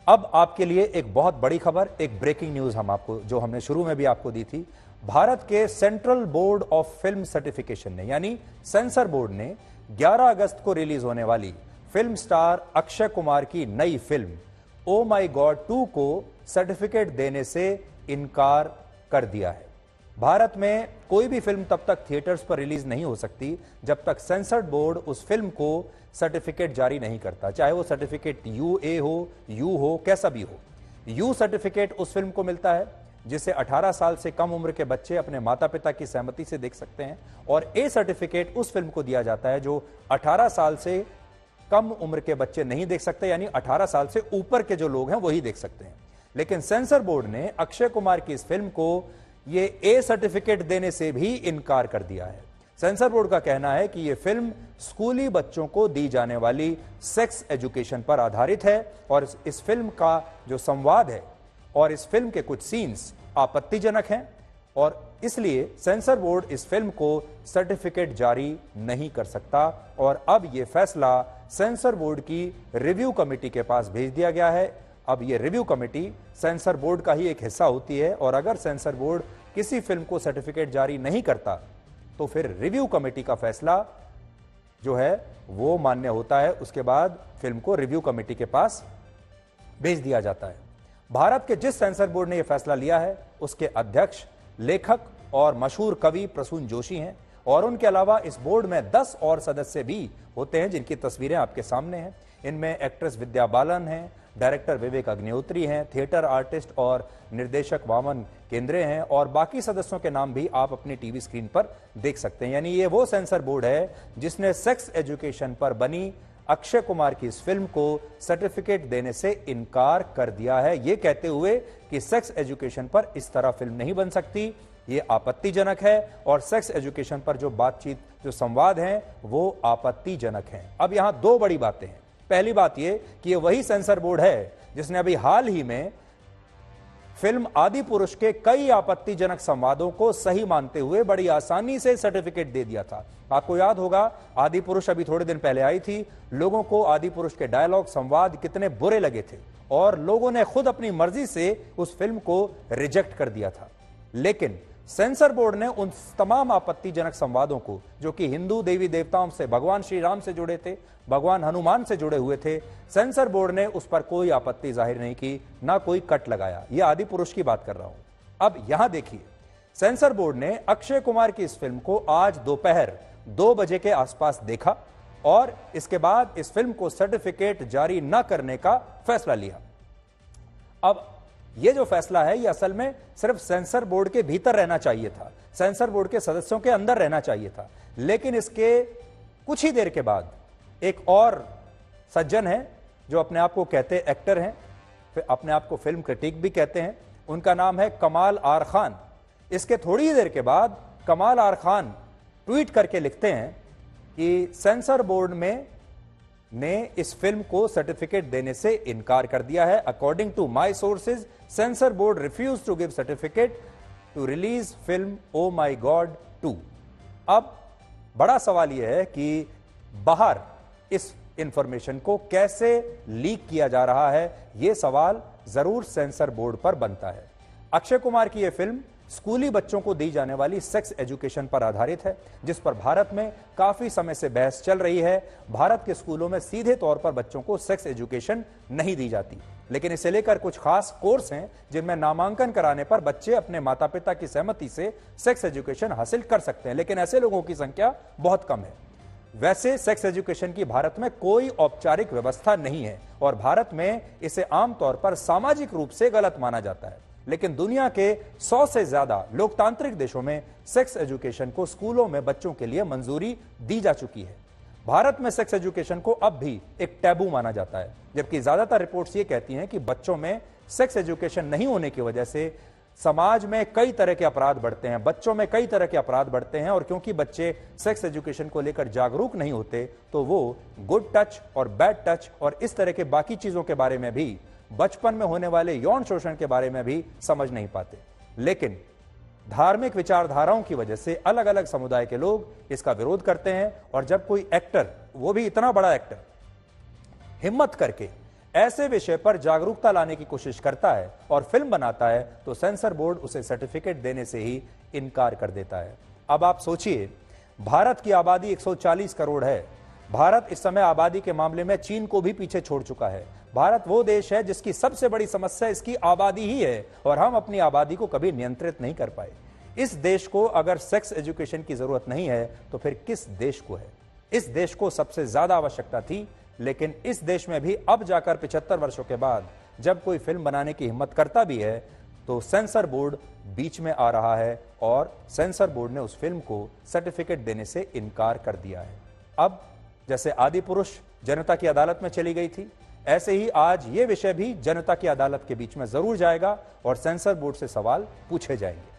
अब आपके लिए एक बहुत बड़ी खबर, एक ब्रेकिंग न्यूज हमने शुरू में भी आपको दी थी। भारत के central board of film certification ने यानी सेंसर बोर्ड ने 11 अगस्त को रिलीज होने वाली फिल्म स्टार अक्षय कुमार की नई फिल्म ओ माई गॉड 2 को सर्टिफिकेट देने से इनकार कर दिया है। भारत में कोई भी फिल्म तब तक थिएटर्स पर रिलीज नहीं हो सकती जब तक सेंसर्ड बोर्ड उस फिल्म को सर्टिफिकेट जारी नहीं करता, चाहे वो सर्टिफिकेट यूए हो, यू हो, कैसा भी हो। यू सर्टिफिकेट उस फिल्म को मिलता है जिसे 18 साल से कम उम्र के बच्चे अपने माता पिता की सहमति से देख सकते हैं, और ए सर्टिफिकेट उस फिल्म को दिया जाता है जो 18 साल से कम उम्र के बच्चे नहीं देख सकते, यानी 18 साल से ऊपर के जो लोग हैं वही देख सकते हैं। लेकिन सेंसर बोर्ड ने अक्षय कुमार की इस फिल्म को ये ए सर्टिफिकेट देने से भी इनकार कर दिया है। सेंसर बोर्ड का कहना है कि यह फिल्म स्कूली बच्चों को दी जाने वाली सेक्स एजुकेशन पर आधारित है और इस फिल्म का जो संवाद है और इस फिल्म के कुछ सीन्स आपत्तिजनक हैं, और इसलिए सेंसर बोर्ड इस फिल्म को सर्टिफिकेट जारी नहीं कर सकता। और अब यह फैसला सेंसर बोर्ड की रिव्यू कमेटी के पास भेज दिया गया है। अब यह रिव्यू कमेटी सेंसर बोर्ड का ही एक हिस्सा होती है, और अगर सेंसर बोर्ड किसी फिल्म को सर्टिफिकेट जारी नहीं करता तो फिर रिव्यू कमेटी का फैसला जो है वो मान्य होता है। उसके बाद फिल्म को रिव्यू कमेटी के पास भेज दिया जाता है। भारत के जिस सेंसर बोर्ड ने यह फैसला लिया है उसके अध्यक्ष लेखक और मशहूर कवि प्रसून जोशी हैं, और उनके अलावा इस बोर्ड में 10 और सदस्य भी होते हैं जिनकी तस्वीरें आपके सामने हैं। इनमें एक्ट्रेस विद्या बालन हैं, डायरेक्टर विवेक अग्निहोत्री हैं, थिएटर आर्टिस्ट और निर्देशक वामन केंद्रे हैं, और बाकी सदस्यों के नाम भी आप अपनी टीवी स्क्रीन पर देख सकते हैं। यानी ये वो सेंसर बोर्ड है जिसने सेक्स एजुकेशन पर बनी अक्षय कुमार की इस फिल्म को सर्टिफिकेट देने से इनकार कर दिया है, ये कहते हुए कि सेक्स एजुकेशन पर इस तरह फिल्म नहीं बन सकती, ये आपत्तिजनक है, और सेक्स एजुकेशन पर जो बातचीत, जो संवाद हैं वो आपत्तिजनक हैं। अब यहां दो बड़ी बातें हैं। पहली बात यह कि ये वही सेंसर बोर्ड है जिसने अभी हाल ही में फिल्म आदि पुरुष के कई आपत्तिजनक संवादों को सही मानते हुए बड़ी आसानी से सर्टिफिकेट दे दिया था। आपको याद होगा आदि पुरुष अभी थोड़े दिन पहले आई थी, लोगों को आदि पुरुष के डायलॉग, संवाद कितने बुरे लगे थे, और लोगों ने खुद अपनी मर्जी से उस फिल्म को रिजेक्ट कर दिया था। लेकिन सेंसर बोर्ड ने उन तमाम आपत्तिजनक संवादों को, जो कि हिंदू देवी देवताओं से, भगवान श्री राम से जुड़े थे, भगवान हनुमान से जुड़े हुए थे, सेंसर बोर्ड ने उस पर कोई आपत्ति जाहिर नहीं की, ना कोई कट लगाया। यह आदि पुरुष की बात कर रहा हूं। अब यहां देखिए, सेंसर बोर्ड ने अक्षय कुमार की इस फिल्म को आज दोपहर 2 बजे के आसपास देखा और इसके बाद इस फिल्म को सर्टिफिकेट जारी न करने का फैसला लिया। अब यह जो फैसला है, यह असल में सिर्फ सेंसर बोर्ड के भीतर रहना चाहिए था, सेंसर बोर्ड के सदस्यों के अंदर रहना चाहिए था। लेकिन इसके कुछ ही देर के बाद एक और सज्जन है जो अपने आप को कहते एक्टर हैं, फिर अपने आप को फिल्म क्रिटिक भी कहते हैं, उनका नाम है कमाल आर खान। इसके थोड़ी ही देर के बाद कमाल आर खान ट्वीट करके लिखते हैं कि सेंसर बोर्ड ने इस फिल्म को सर्टिफिकेट देने से इनकार कर दिया है। According to my sources, censor board refuse to give certificate to release film Oh My God 2। अब बड़ा सवाल यह है कि बाहर इस इंफॉर्मेशन को कैसे लीक किया जा रहा है, यह सवाल जरूर सेंसर बोर्ड पर बनता है। अक्षय कुमार की यह फिल्म स्कूली बच्चों को दी जाने वाली सेक्स एजुकेशन पर आधारित है, जिस पर भारत में काफी समय से बहस चल रही है। भारत के स्कूलों में सीधे तौर पर बच्चों को सेक्स एजुकेशन नहीं दी जाती, लेकिन इसे लेकर कुछ खास कोर्स हैं जिनमें नामांकन कराने पर बच्चे अपने माता पिता की सहमति से सेक्स एजुकेशन हासिल कर सकते हैं, लेकिन ऐसे लोगों की संख्या बहुत कम है। वैसे सेक्स एजुकेशन की भारत में कोई औपचारिक व्यवस्था नहीं है और भारत में इसे आमतौर पर सामाजिक रूप से गलत माना जाता है। लेकिन दुनिया के 100 से ज्यादा लोकतांत्रिक देशों में सेक्स एजुकेशन को स्कूलों में बच्चों के लिए मंजूरी दी जा चुकी है। भारत में सेक्स एजुकेशन को अब भी एक टैबू माना जाता है, जबकि ज्यादातर रिपोर्ट्स ये कहती हैं कि बच्चों में सेक्स एजुकेशन नहीं होने की वजह से समाज में कई तरह के अपराध बढ़ते हैं, बच्चों में कई तरह के अपराध बढ़ते हैं, और क्योंकि बच्चे सेक्स एजुकेशन को लेकर जागरूक नहीं होते तो वो गुड टच और बैड टच और इस तरह के बाकी चीजों के बारे में भी, बचपन में होने वाले यौन शोषण के बारे में भी समझ नहीं पाते। लेकिन धार्मिक विचारधाराओं की वजह से अलग अलग समुदाय के लोग इसका विरोध करते हैं, और जब कोई एक्टर, वो भी इतना बड़ा एक्टर, हिम्मत करके ऐसे विषय पर जागरूकता लाने की कोशिश करता है और फिल्म बनाता है तो सेंसर बोर्ड उसे सर्टिफिकेट देने से ही इनकार कर देता है। अब आप सोचिए, भारत की आबादी 140 करोड़ है। भारत इस समय आबादी के मामले में चीन को भी पीछे छोड़ चुका है। भारत वो देश है जिसकी सबसे बड़ी समस्या इसकी आबादी ही है और हम अपनी आबादी को कभी नियंत्रित नहीं कर पाए। इस देश को अगर सेक्स एजुकेशन की जरूरत नहीं है तो फिर किस देश को है? इस देश को सबसे ज्यादा आवश्यकता थी, लेकिन इस देश में भी अब जाकर 75 वर्षों के बाद जब कोई फिल्म बनाने की हिम्मत करता भी है तो सेंसर बोर्ड बीच में आ रहा है और सेंसर बोर्ड ने उस फिल्म को सर्टिफिकेट देने से इनकार कर दिया है। अब जैसे आदि पुरुष जनता की अदालत में चली गई थी, ऐसे ही आज यह विषय भी जनता की अदालत के बीच में जरूर जाएगा और सेंसर बोर्ड से सवाल पूछे जाएंगे।